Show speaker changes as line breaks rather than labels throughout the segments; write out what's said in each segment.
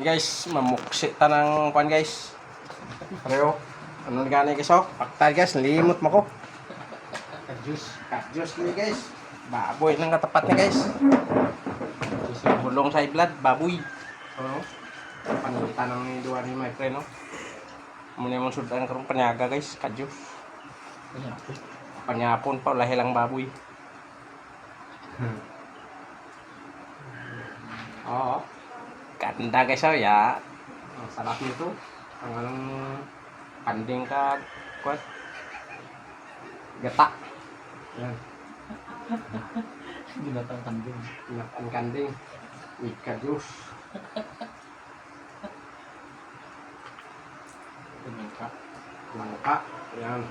Guys, mamuksi ta ng kwan guys. Pero ano gani guys oh? Paktal guys, limot mo ko. Kadyos ni guys. Baboy nang katapat ni guys. Bulong sa blood, baboy. Oh. Panitan ng ni duwa ni my friend oh. Muna mong sudan karong panyaga guys, kadyos. Panyapon pa lahi lang baboy. Oo. Ganda guys oh ya. Ang sarap nito. Ang anong kanding ka kuat. Gata. Yan.
Binatang kambing.
Binatang kanding. Ika juice. Langka. Yan.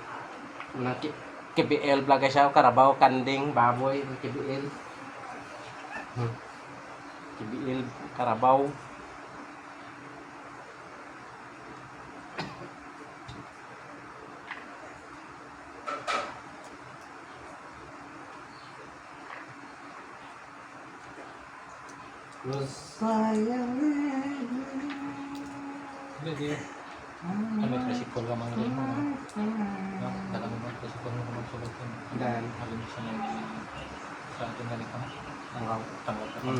Naki KBL vlog guys oh. Karabaw, kanding, baboy, KBL. KBL, Karabaw.
Hindi. Kami tricycle ka mga rin mo. Dala mo ba tricycle mo kung magsulot yun?
Dan.
Alin siya na sa ating galing ka. Tanggap ka.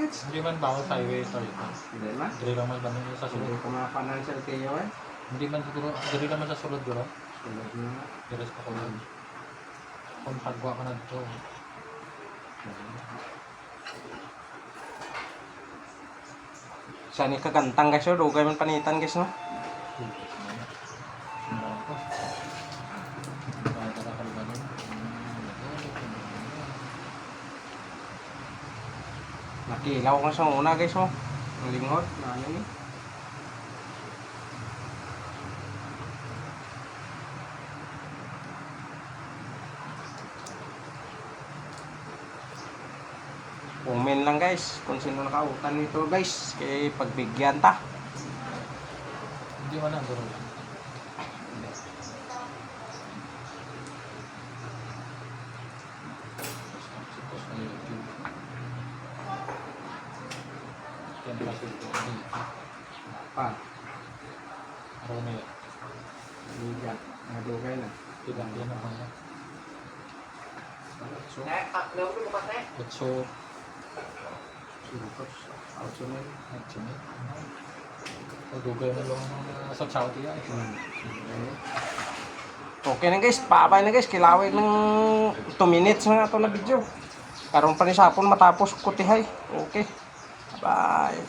Hindi man bawal sa highway sa ito.
Hindi man.
Diri lang man ba nyo sa
Hindi
sulod?
ko mga financial kayo eh.
Hindi man siguro, diri lang man sa sulod duro.
Sulod na.
Diras pa ko lang. Kung pagwa ka na dito.
Saan ikagantang guys oh. Dugay man panitan guys no. Nakilaw ko sa una guys oh. Ang lingot. Ano ni? Comment lang guys kung sino nakautan nito guys. Kaya pagbigyan ta.
Hindi man ang duro lang.
Pa.
Araw na yun.
Bigat. Nadugay na.
Tidak yan ang mga.
So,
Utso.
surukos. Auto na yun.
Nagsinit. Dugay na lang sa Saudi yan.
Okay na guys, paabay na guys, kilawin ng 2 minutes na ito na video. Karoon pa ni sapon matapos kutihay. Okay. Bye.